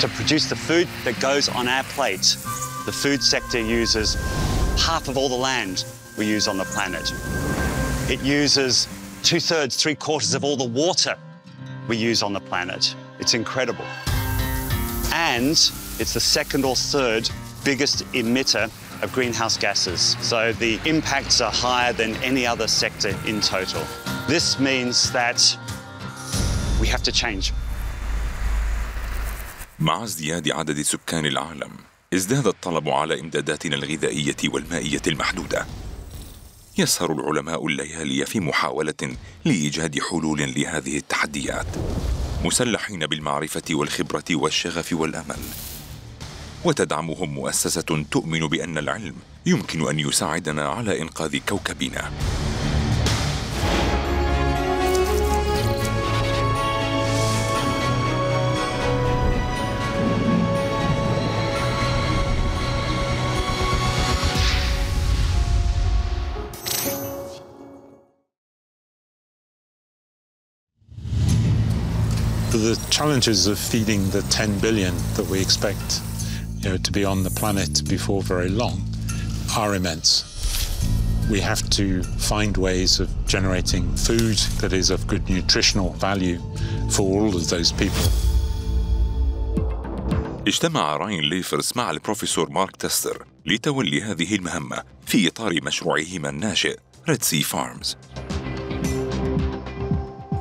to produce the food that goes on our plate. The food sector uses half of all the land we use on the planet. It uses 2/3, 3/4 of all the water we use on the planet. It's incredible. And it's the second or third biggest emitter of greenhouse gases. So the impacts are higher than any other sector in total. This means that we have to change. مع ازدياد عدد سكان العالم، ازداد الطلب على إمداداتنا الغذائية والمائية المحدودة. يسهر العلماء الليالي في محاولة لإيجاد حلول لهذه التحديات، مسلحين بالمعرفة والخبرة والشغف والأمل. وتدعمهم مؤسسة تؤمن بأن العلم يمكن أن يساعدنا على إنقاذ كوكبنا. The challenges of feeding the 10 billion that we expect, to be on the planet before very long are immense. We have to find ways of generating food that is of good nutritional value for all of those people. اجتمع راين ليفرس مع البروفيسور مارك تستر لتولي هذه المهمة في إطار مشروعهما الناشئ Red Sea Farms.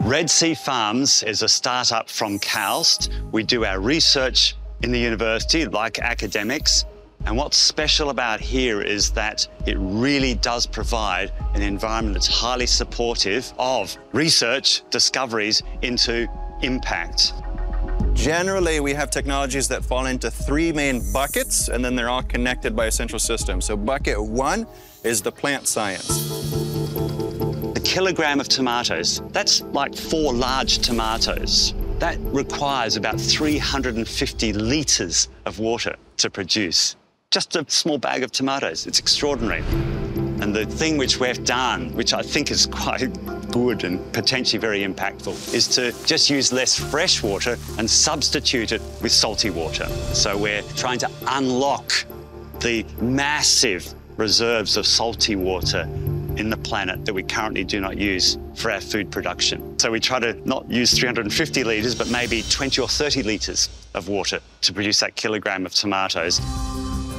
Red Sea Farms is a startup from KAUST. We do our research in the university like academics. And what's special about here is that it really does provide an environment that's highly supportive of research discoveries into impact. Generally, we have technologies that fall into three main buckets, and then they're all connected by a central system. So bucket one is the plant science. A kilogram of tomatoes, that's like 4 large tomatoes. That requires about 350 litres of water to produce. Just a small bag of tomatoes. It's extraordinary. And the thing which we've done, which I think is quite good and potentially very impactful, is to just use less fresh water and substitute it with salty water. So we're trying to unlock the massive reserves of salty water in the planet that we currently do not use for our food production. So we try to not use 350 litres, but maybe 20 or 30 litres of water to produce that kilogram of tomatoes.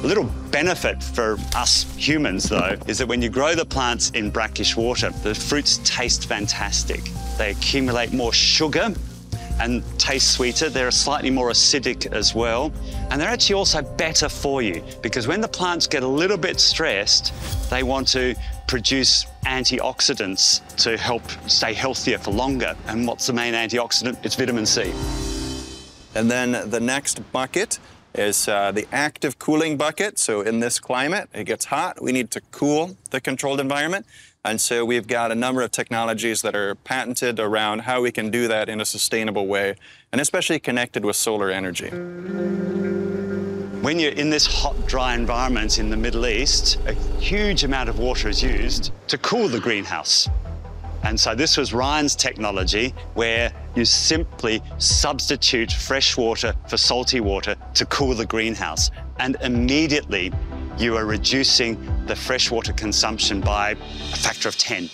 A little benefit for us humans, though, is that when you grow the plants in brackish water, the fruits taste fantastic. They accumulate more sugar and taste sweeter. They're slightly more acidic as well. And they're actually also better for you because when the plants get a little bit stressed, they want to produce antioxidants to help stay healthier for longer. And what's the main antioxidant? It's vitamin C. And then the next bucket is the active cooling bucket. So in this climate, it gets hot. We need to cool the controlled environment. And so we've got a number of technologies that are patented around how we can do that in a sustainable way, and especially connected with solar energy. When you're in this hot, dry environment in the Middle East, a huge amount of water is used to cool the greenhouse. And so this was Ryan's technology, where you simply substitute fresh water for salty water to cool the greenhouse. And immediately you are reducing the freshwater consumption by a factor of 10.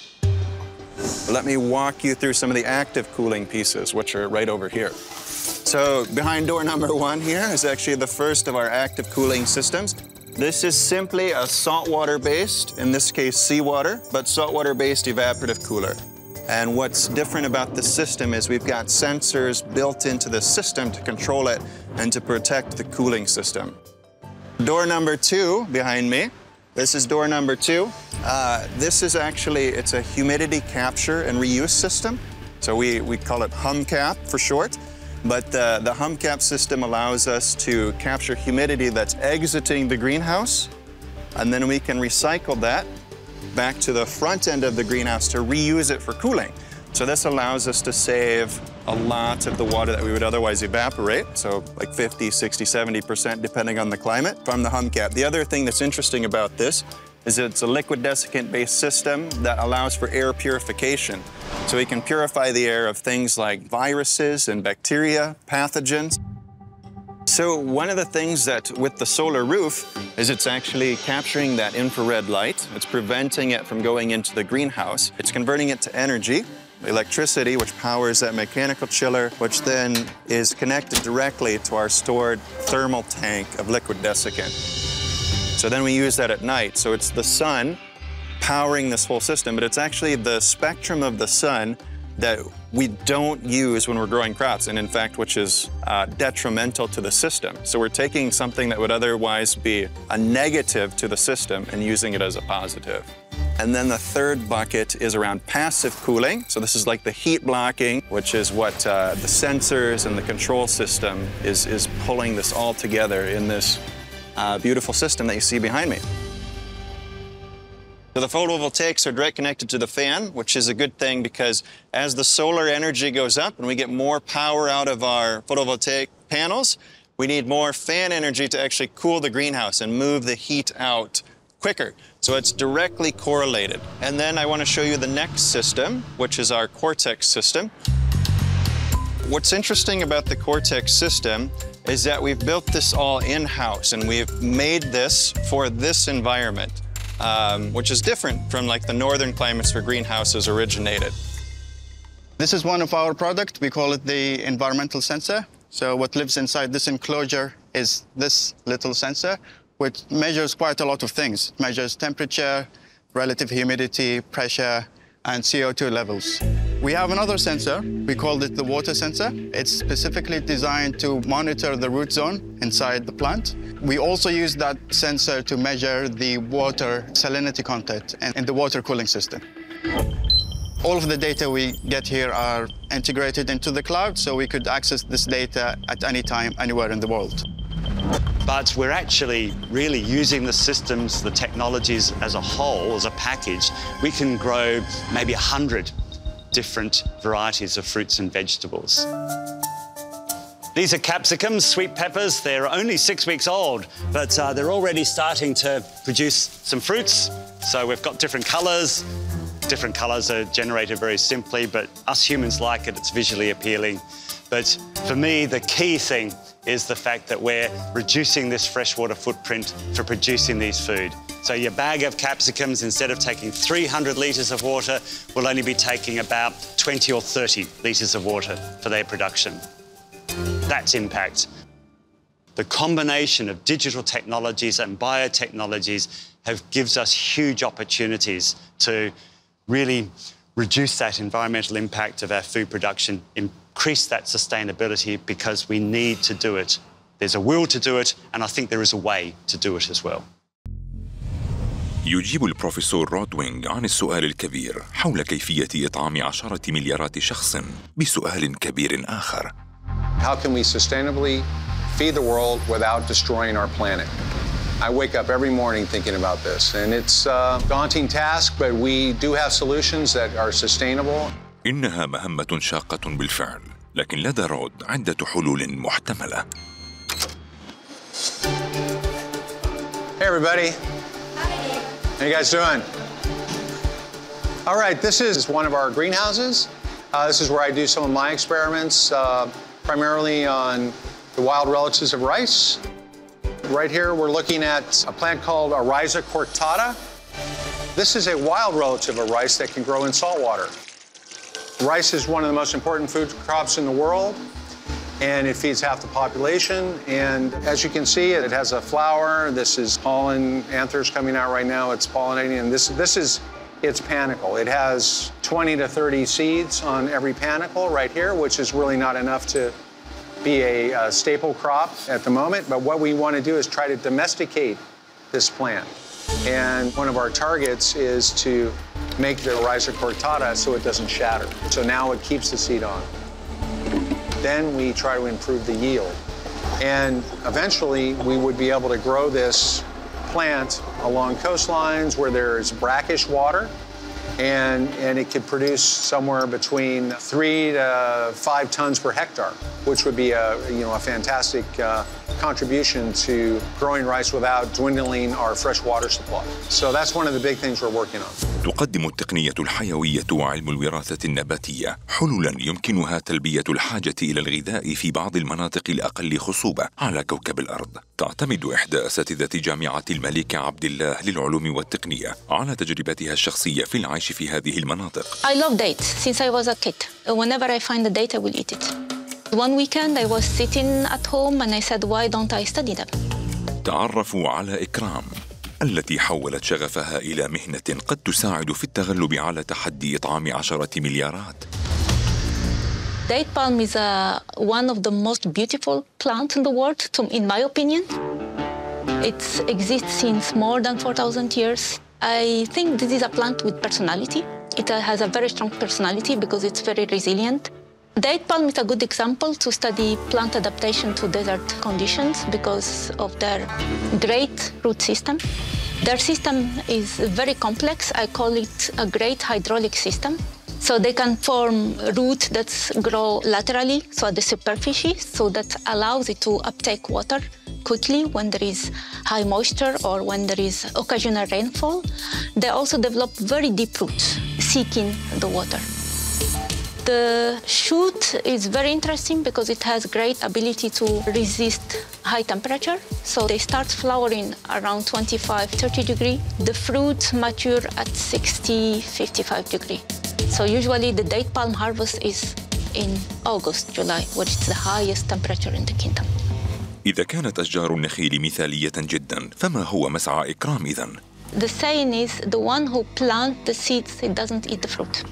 Let me walk you through some of the active cooling pieces, which are right over here. So behind door number 1 here is actually the first of our active cooling systems. This is simply a saltwater-based, in this case seawater, but saltwater-based evaporative cooler. And what's different about this system is we've got sensors built into the system to control it and to protect the cooling system. Door number 2 behind me, this is door number 2. This is actually, it's a humidity capture and reuse system. So we call it HumCap for short. But the HumCap system allows us to capture humidity that's exiting the greenhouse, and then we can recycle that back to the front end of the greenhouse to reuse it for cooling. So this allows us to save a lot of the water that we would otherwise evaporate, so like 50, 60, 70% depending on the climate from the HumCap. The other thing that's interesting about this is it's a liquid desiccant-based system that allows for air purification. So we can purify the air of things like viruses and bacteria, pathogens. So one of the things that with the solar roof is it's actually capturing that infrared light. It's preventing it from going into the greenhouse. It's converting it to energy, electricity, which powers that mechanical chiller, which then is connected directly to our stored thermal tank of liquid desiccant. So then we use that at night. So it's the sun powering this whole system, but it's actually the spectrum of the sun that we don't use when we're growing crops, and in fact, which is detrimental to the system. So we're taking something that would otherwise be a negative to the system and using it as a positive. And then the third bucket is around passive cooling. So this is like the heat blocking, which is what the sensors and the control system is pulling this all together in this beautiful system that you see behind me. So the photovoltaics are direct connected to the fan, which is a good thing because as the solar energy goes up and we get more power out of our photovoltaic panels, we need more fan energy to actually cool the greenhouse and move the heat out quicker. So it's directly correlated. And then I want to show you the next system, which is our Cortex system. What's interesting about the Cortex system is that we've built this all in-house and we've made this for this environment. Which is different from like the northern climates where greenhouses originated. This is one of our products. We call it the environmental sensor. So what lives inside this enclosure is this little sensor, which measures quite a lot of things. It measures temperature, relative humidity, pressure, and CO2 levels. We have another sensor. We called it the water sensor. It's specifically designed to monitor the root zone inside the plant. We also use that sensor to measure the water salinity content in the water cooling system. All of the data we get here are integrated into the cloud, so we could access this data at any time, anywhere in the world. But we're actually really using the systems, the technologies as a whole, as a package. We can grow maybe 100 different varieties of fruits and vegetables. These are capsicums, sweet peppers. They're only 6 weeks old, but they're already starting to produce some fruits. So we've got different colours. Different colours are generated very simply, but us humans like it. It's visually appealing. But for me, the key thing is the fact that we're reducing this freshwater footprint for producing these food. So your bag of capsicums, instead of taking 300 litres of water, will only be taking about 20 or 30 litres of water for their production. That's impact. The combination of digital technologies and biotechnologies gives us huge opportunities to really reduce that environmental impact of our food production, increase that sustainability, because we need to do it. There's a will to do it, and I think there is a way to do it as well. يجيب البروفيسور رودوينغ عن السؤال الكبير حول كيفية إطعام 10 مليارات شخص بسؤال كبير آخر. How can we sustainably feed the world without destroying our planet? I wake up every morning thinking about this, and it's a daunting task, but we do have solutions that are sustainable. إنها مهمة شاقة بالفعل، لكن لدى رود عدة حلول محتملة. Hey everybody. How you guys doing? All right, this is one of our greenhouses. This is where I do some of my experiments, primarily on the wild relatives of rice. Right here, we're looking at a plant called Rhiza cortata. This is a wild relative of rice that can grow in salt water. Rice is one of the most important food crops in the world, and it feeds half the population. And as you can see, it has a flower. This is pollen anthers coming out right now. It's pollinating, and this is its panicle. It has 20 to 30 seeds on every panicle right here, which is really not enough to be a staple crop at the moment. But what we want to do is try to domesticate this plant. And one of our targets is to make the Rhiza cortata so it doesn't shatter. So now it keeps the seed on. Then we try to improve the yield. And eventually we would be able to grow this plant along coastlines where there's brackish water. and it could produce somewhere between 3 to 5 tons per hectare, which would be a fantastic contribution to growing rice without dwindling our fresh water supply. So that's one of the big things we're working on. تقدم التقنية الحيوية وعلم الوراثة النباتية حلولاً يمكنها تلبية الحاجة إلى الغذاء في بعض المناطق الأقل خصوبة على كوكب الأرض. تعتمد إحدى أساتذة جامعة الملك عبد الله للعلوم والتقنية على تجربتها الشخصية في العيش في هذه المناطق. I love dates since I was a kid. Whenever I find a date, I will eat it. One weekend I was sitting at home and I said, why don't I study them? تعرفوا على إكرام التي حولت شغفها إلى مهنة قد تساعد في التغلب على تحدي إطعام 10 مليارات. Date palm is one of the most beautiful plants in the world, in my opinion. It exists since more than 4,000 years. I think this is a plant with personality. It has a very strong personality because it's very resilient. Date palm is a good example to study plant adaptation to desert conditions because of their great root system. Their system is very complex. I call it a great hydraulic system. So they can form roots that grow laterally, so at the superficie, so that allows it to uptake water quickly when there is high moisture or when there is occasional rainfall. They also develop very deep roots, seeking the water. The shoot is very interesting because it has great ability to resist high temperature. So they start flowering around 25-30 degrees. The fruits mature at 60-55 degrees. So usually the date palm harvest is in August, July, where it's the highest temperature in the kingdom. إذا كانت أشجار النخيل مثالية جدا، فما هو مسعى إكرام إذن؟ The saying is the one who plants the seeds, it doesn't eat the fruit.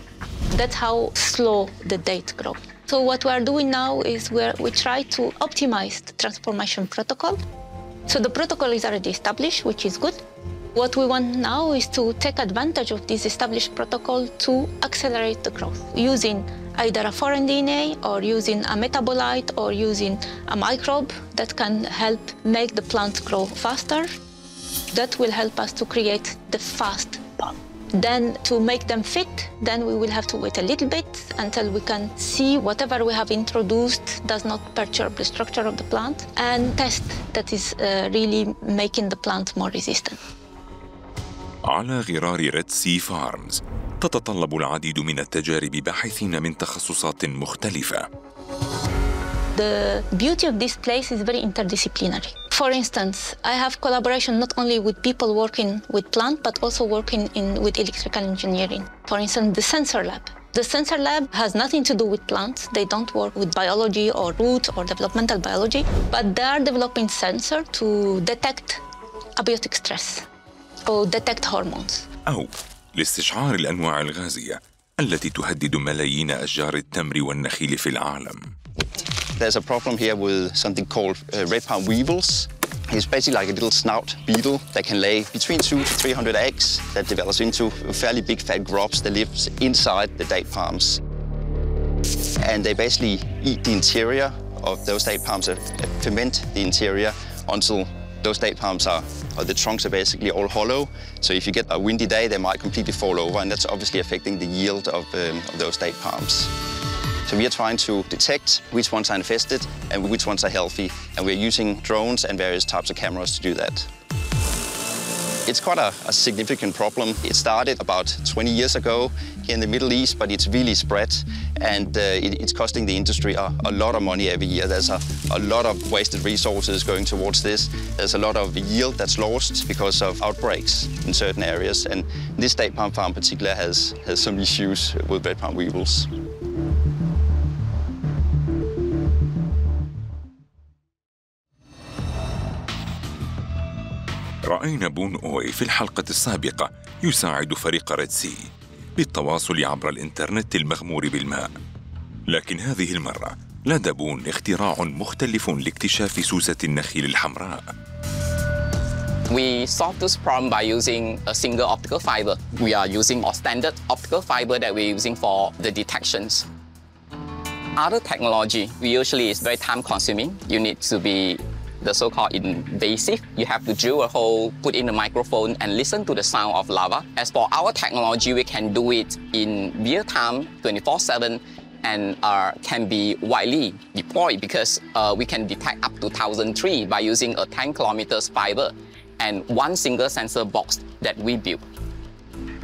That's how slow the date grows. So what we are doing now is we try to optimize the transformation protocol. So the protocol is already established, which is good. What we want now is to take advantage of this established protocol to accelerate the growth using either a foreign DNA or using a metabolite or using a microbe that can help make the plant grow faster. That will help us to create the fast palm. Then to make them fit, then we will have to wait a little bit until we can see whatever we have introduced does not perturb the structure of the plant and test that is really making the plant more resistant. على غرار ريد سي فارمز تتطلب العديد من التجارب باحثين من تخصصات مختلفة. The beauty of this place is very interdisciplinary. For instance, I have collaboration not only with people working with plant, but also working with electrical engineering. For instance, the sensor lab. The sensor lab has nothing to do with plants. They don't work with biology or root or developmental biology, but they are developing sensor to detect abiotic stress or detect hormones. أو لاستشعار الأنواع الغازية التي تهدد ملايين أشجار التمر والنخيل في العالم. There's a problem here with something called red palm weevils. It's basically like a little snout beetle that can lay between 200 to 300 eggs that develops into fairly big fat grubs that lives inside the date palms. And they basically eat the interior of those date palms, ferment the interior until those date palms or the trunks are basically all hollow. So if you get a windy day, they might completely fall over, and that's obviously affecting the yield of those date palms. So we are trying to detect which ones are infested and which ones are healthy, and we're using drones and various types of cameras to do that. It's quite a significant problem. It started about 20 years ago here in the Middle East, but it's really spread, and it's costing the industry a lot of money every year. There's a lot of wasted resources going towards this. There's a lot of yield that's lost because of outbreaks in certain areas, and this date palm farm in particular has some issues with red palm weevils. رأينا بون أوي في الحلقة السابقة يساعد فريق ريد سي بالتواصل عبر الإنترنت المغمور بالماء. لكن هذه المرة لدى بون اختراع مختلف لاكتشاف سوسة النخيل الحمراء. We solved this problem by using a single optical fiber. We are using a standard optical fiber that we're using for the detections. Other technology, usually is very time-consuming. You need to be the so-called invasive. You have to drill a hole, put in a microphone, and listen to the sound of lava. As for our technology, we can do it in real time, 24/7, and can be widely deployed because we can detect up to 1,000 trees by using a 10 kilometers fiber and one single sensor box that we built.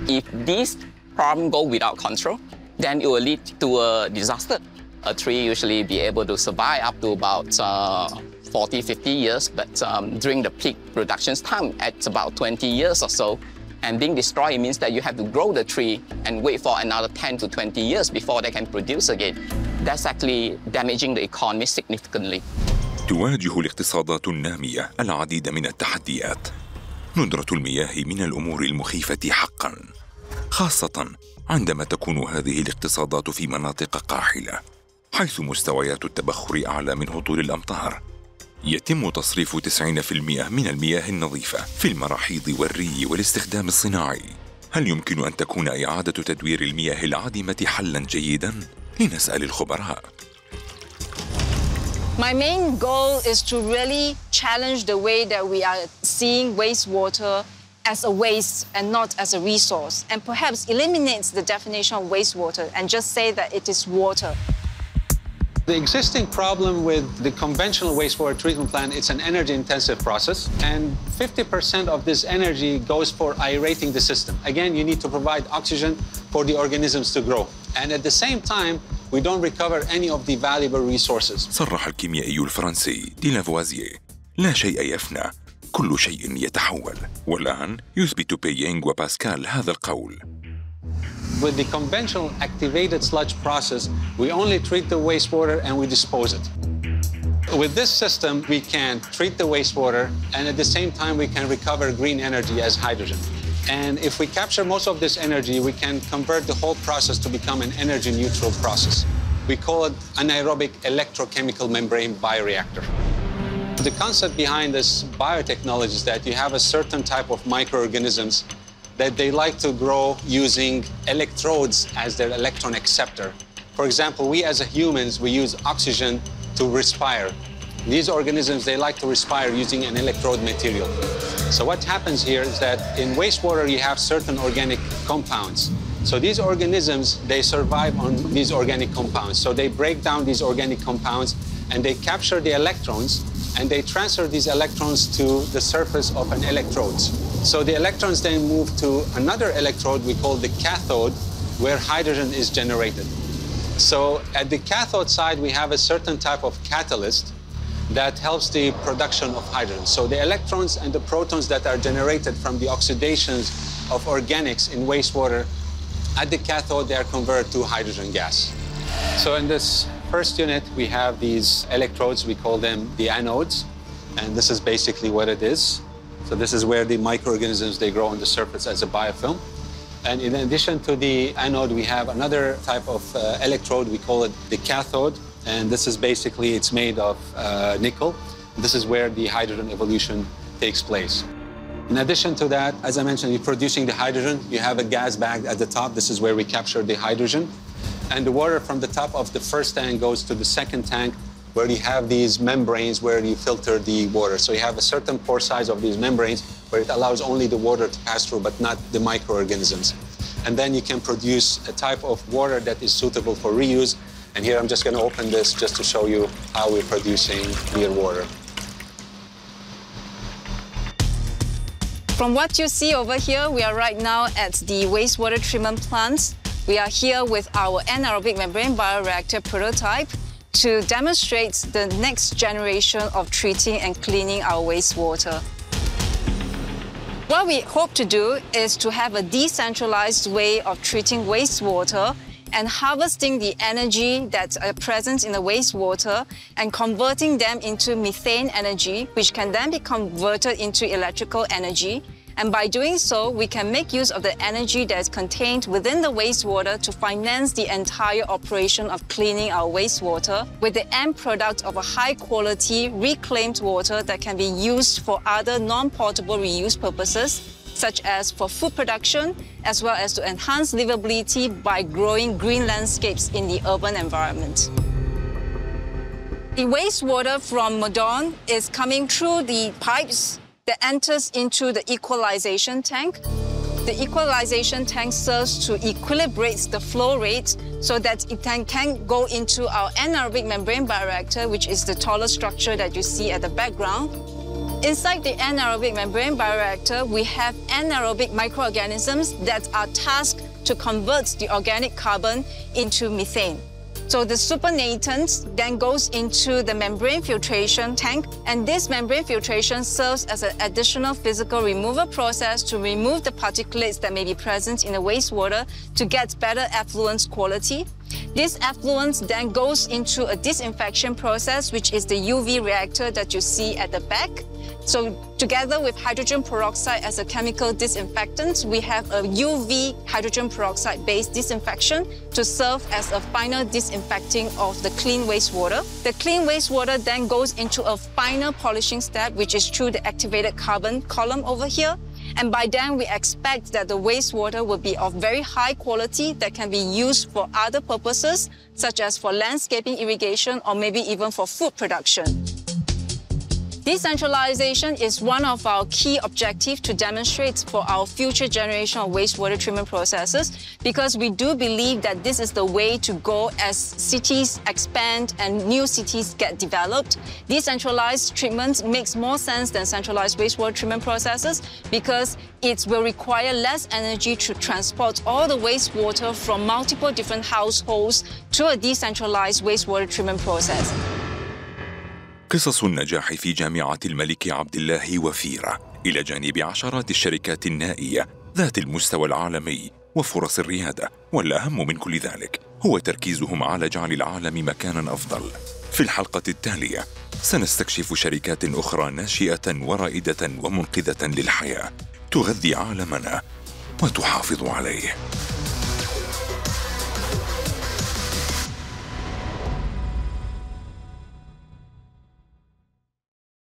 If this problem go without control, then it will lead to a disaster. A tree usually be able to survive up to about 40, 50 years, but during the peak production time, it's about 20 years or so. And being destroyed means that you have to grow the tree and wait for another 10 to 20 years before they can produce again. That's actually damaging the economy significantly. تواجه الاقتصادات النامية العديد من التحديات. ندرة المياه من الأمور المخيفة حقاً، خاصة عندما تكون هذه الاقتصادات في مناطق قاحلة، حيث مستويات التبخر أعلى من هطول الأمطار. يتم تصريف 90% من المياه النظيفة في المراحيض والري والاستخدام الصناعي. هل يمكن أن تكون إعادة تدوير المياه العادمة حلاً جيداً؟ لنسأل الخبراء. My main goal is to really challenge the way that we are seeing wastewater as a waste and not as a resource, and perhaps eliminates the definition of wastewater and just say that it is water. The existing problem with the conventional wastewater treatment plant, it's an energy-intensive process, and 50% of this energy goes for aerating the system. Again, you need to provide oxygen for the organisms to grow. And at the same time, we don't recover any of the valuable resources. صرح الكيميائي الفرنسي دي لافوازييه: لا شيء يفنى، كل شيء يتحول. والآن يثبت بيينغ وباسكال هذا القول. With the conventional activated sludge process, we only treat the wastewater and we dispose it. With this system, we can treat the wastewater, and at the same time, we can recover green energy as hydrogen. And if we capture most of this energy, we can convert the whole process to become an energy-neutral process. We call it anaerobic electrochemical membrane bioreactor. The concept behind this biotechnology is that you have a certain type of microorganisms that they like to grow using electrodes as their electron acceptor. For example, we as humans, we use oxygen to respire. These organisms, they like to respire using an electrode material. So what happens here is that in wastewater, you have certain organic compounds. So these organisms, they survive on these organic compounds. So they break down these organic compounds and they capture the electrons and they transfer these electrons to the surface of an electrode. So the electrons then move to another electrode we call the cathode, where hydrogen is generated. So at the cathode side, we have a certain type of catalyst that helps the production of hydrogen. So the electrons and the protons that are generated from the oxidations of organics in wastewater, at the cathode, they are converted to hydrogen gas. So in this first unit, we have these electrodes, we call them the anodes, and this is basically what it is. So this is where the microorganisms, they grow on the surface as a biofilm. And in addition to the anode, we have another type of electrode, we call it the cathode, and this is basically, it's made of nickel. This is where the hydrogen evolution takes place. In addition to that, as I mentioned, you're producing the hydrogen, you have a gas bag at the top, this is where we capture the hydrogen. And the water from the top of the first tank goes to the second tank, where you have these membranes where you filter the water. So you have a certain pore size of these membranes where it allows only the water to pass through, but not the microorganisms. And then you can produce a type of water that is suitable for reuse. And here I'm just going to open this just to show you how we're producing clear water. From what you see over here, we are right now at the wastewater treatment plant. We are here with our anaerobic membrane bioreactor prototype to demonstrate the next generation of treating and cleaning our wastewater. What we hope to do is to have a decentralized way of treating wastewater and harvesting the energy that's present in the wastewater and converting them into methane energy, which can then be converted into electrical energy. And by doing so, we can make use of the energy that is contained within the wastewater to finance the entire operation of cleaning our wastewater with the end product of a high-quality reclaimed water that can be used for other non-portable reuse purposes, such as for food production, as well as to enhance livability by growing green landscapes in the urban environment. The wastewater from Modon is coming through the pipes that enters into the equalization tank. The equalization tank serves to equilibrate the flow rate so that it can go into our anaerobic membrane bioreactor, which is the taller structure that you see at the background. Inside the anaerobic membrane bioreactor, we have anaerobic microorganisms that are tasked to convert the organic carbon into methane. So the supernatant then goes into the membrane filtration tank, and this membrane filtration serves as an additional physical removal process to remove the particulates that may be present in the wastewater to get better effluent quality. This effluent then goes into a disinfection process, which is the UV reactor that you see at the back. So together with hydrogen peroxide as a chemical disinfectant, we have a UV hydrogen peroxide-based disinfection to serve as a final disinfecting of the clean wastewater. The clean wastewater then goes into a final polishing step, which is through the activated carbon column over here. And by then, we expect that the wastewater will be of very high quality that can be used for other purposes, such as for landscaping irrigation or maybe even for food production. Decentralization is one of our key objectives to demonstrate for our future generation of wastewater treatment processes, because we do believe that this is the way to go as cities expand and new cities get developed. Decentralized treatment makes more sense than centralized wastewater treatment processes because it will require less energy to transport all the wastewater from multiple different households to a decentralized wastewater treatment process. قصص النجاح في جامعة الملك عبد الله وفيرة إلى جانب عشرات الشركات النائية ذات المستوى العالمي وفرص الريادة، والأهم من كل ذلك هو تركيزهم على جعل العالم مكاناً أفضل. في الحلقة التالية سنستكشف شركات أخرى ناشئة ورائدة ومنقذة للحياة تغذي عالمنا وتحافظ عليه.